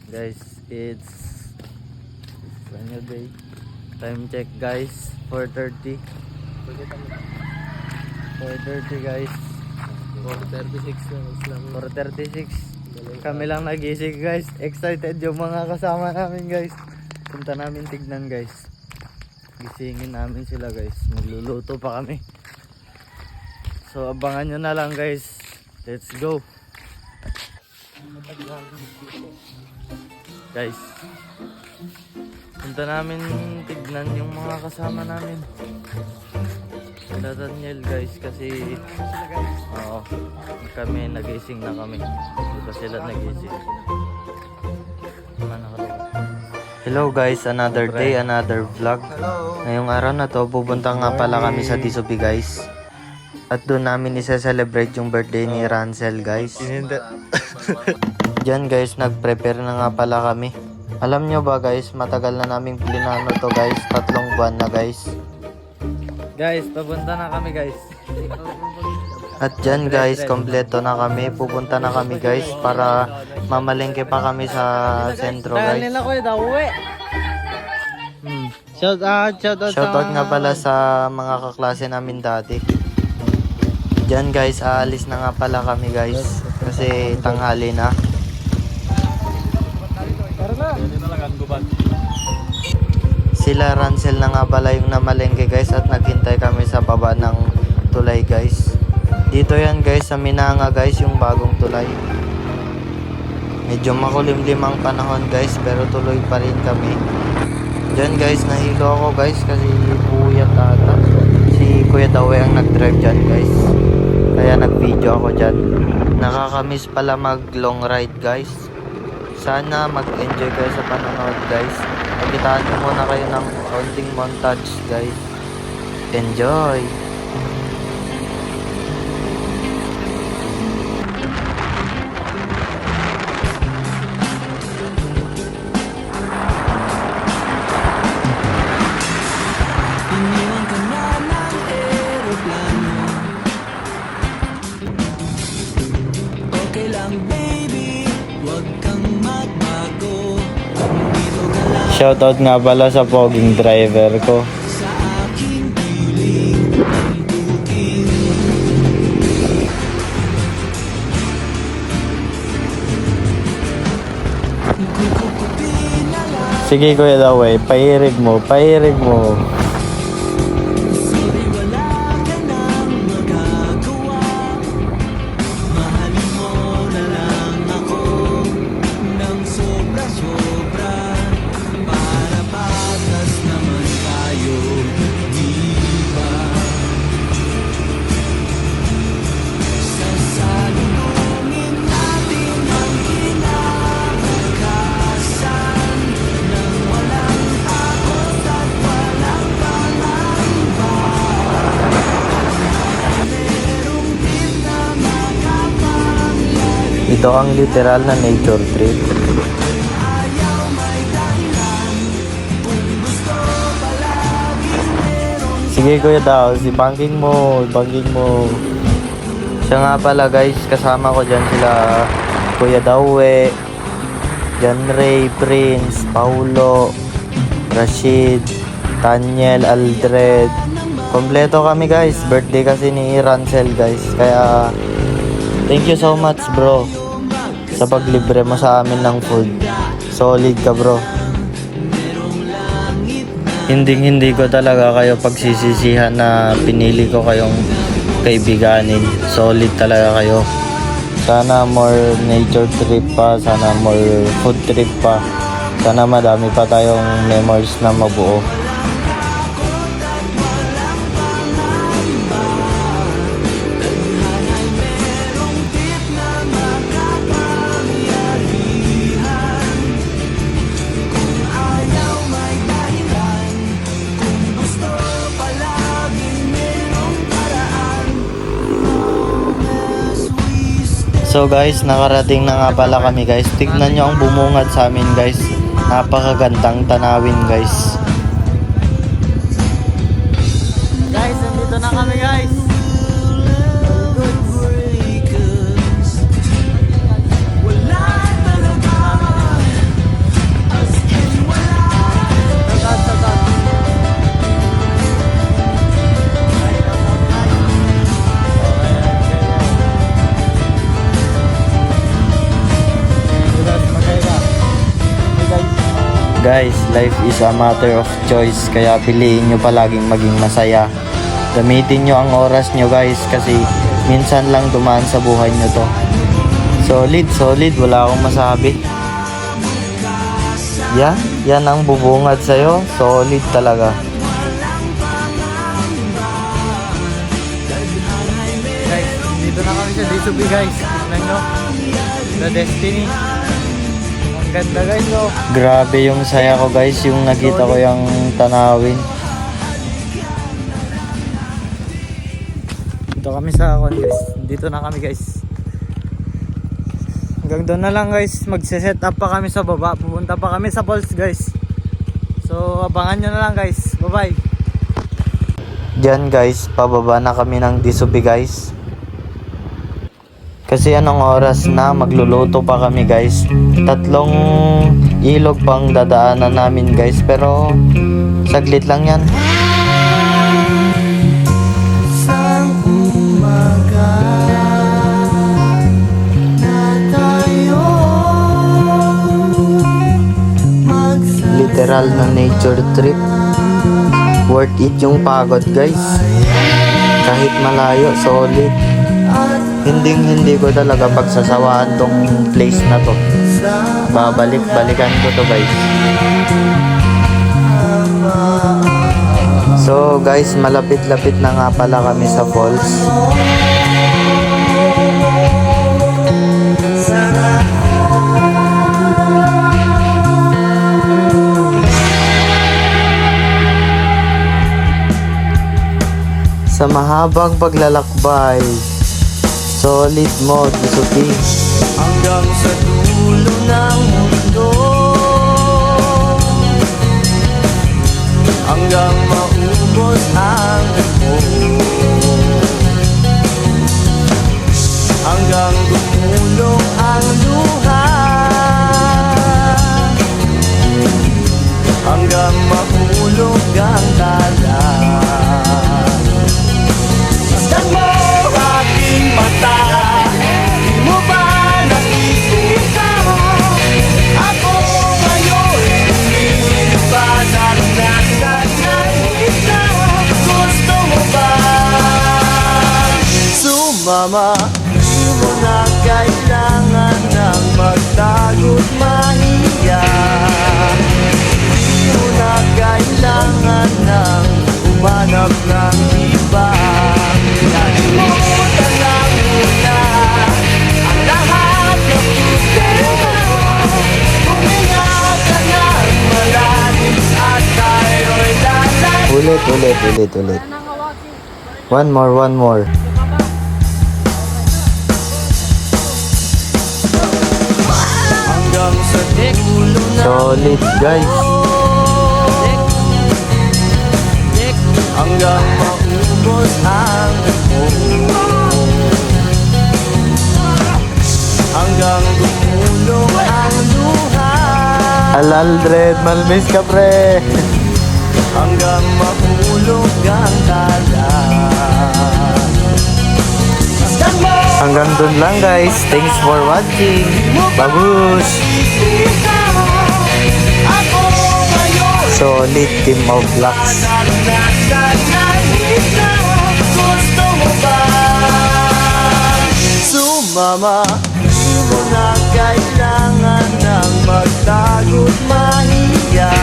Guys, it's a new day. Time check guys, 4:30. 4:30 guys. 4:36. Kami lang nagising guys. Excited yung mga kasama namin guys. Punta namin tignan guys. Gisingin namin sila guys. Magluluto pa kami. So abangan nyo na lang guys. Let's go. Guys, punta namin tignan yung mga kasama namin. Sila Daniel guys kasi kami nagising na kami. Diba sila nagising? Hello guys, another day, another vlog. Ngayong araw na to, pupunta nga pala kami sa Disupi guys. At doon namin isa-celebrate yung birthday ni Rancel guys. Diyan guys, nag-prepare na nga pala kami. Alam nyo ba guys, matagal na namin plinano to guys. 3 buwan na guys. Guys, papunta na kami guys. At dyan guys, kompleto na kami. Pupunta na kami guys para mamalengke pa kami sa sentro guys. Shoutout nga pala sa mga kaklase namin dati. Dyan guys, aalis na nga pala kami guys. Kasi tanghali na. Sila Rancel na nga pala yung namalengke guys at naghintay kami sa baba ng tulay guys. Dito yan guys sa Minanga guys, yung bagong tulay. Medyo makulimlim ang panahon guys pero tuloy pa rin kami. Diyan guys, nahilo ako guys kasi puyat ata. Si Kuya Dawe ang nag-drive dyan guys. Kaya nag-video ako dyan. Nakakamiss pala mag long ride guys. Sana mag-enjoy kayo sa panonood guys. Pagitaan nyo muna kayo ng konting montage guys. Enjoy! Shoutout nga pala sa poging driver ko. Sige Kuya Dawe, pairig mo. Ito ang literal na nature trip. Sige Kuya Daw, banking mo. Siya nga pala guys, kasama ko dyan sila Kuya Dawe, John Ray, Prince, Paulo, Rashid, Daniel, Aldred. Kompleto kami guys, birthday kasi ni Rancel guys. Kaya thank you so much bro sa paglibre mo sa amin ng food. Solid ka bro. Hindi ko talaga kayo pagsisisihan na pinili ko kayong kaibiganin. Solid talaga kayo. Sana more nature trip pa, sana more food trip pa. Sana madami pa tayong memories na mabuo. So guys, nakarating na nga pala kami guys. Tignan nyo ang bumungad sa amin guys. Napakagandang tanawin guys. Guys, nandito na kami guys. Guys, life is a matter of choice, kaya piliin nyo palaging maging masaya. Gamitin nyo ang oras nyo guys, kasi minsan lang dumaan sa buhay nyo to. Solid, wala akong masabi. Yan ang bubungad sa'yo, solid talaga. Guys, dito na kami sa Disubi guys. Tignan nyo, The Destiny. Ang ganda guys, oh. Grabe yung saya ko guys, yung nakita ko yung tanawin. Dito kami sa guys. Dito na kami guys. Hanggang doon na lang guys. Magse-set up pa kami sa baba. Pupunta pa kami sa falls guys. So abangan nyo na lang guys. Bye bye. Diyan guys, pababa na kami ng Disubi guys. Kasi anong oras na, magluluto pa kami guys. 3 ilog pang dadaanan namin guys. Pero saglit lang yan. Literal na nature trip. Worth it yung pagod guys. Kahit malayo, solid. Hindi ko talaga pagsasawaan tong place na to. Balikan ko to guys. So guys, malapit-lapit na nga pala kami sa falls. Sa mahabang paglalakbay, solid mo, Disubi. Hanggang sa dulo ng mundo, hanggang maubos ang ito, hanggang dumulong ang luha, hanggang mahulog ang dala. Masdan mo aking mata, di mo ba nakikita? Ako ngayon lumilipad at nagkakita. Gusto mo ba sumama? Di mo na kailangan ng magtago't mahiya. Di mo na kailangan ng umanap ng iba. Kalimutan lang muna ang lahat ng problema. Huminga ka ng malalim at tayo'y lalay. Ulit. One more. Hanggang sa dulo ng Solid guys. hanggang maubos ang ito, hanggang dumulong ang luha, Alaldred, malmis ka pre. hanggang mahulog ang dala. Masdan mo Hanggang dun lang guys. Thanks for watching. Babush. nakikita. Ako ngayon Solid team of blocks. nagkakita. Gusto mo ba sumama? Di mo na kailangan ng magtago't mahiya.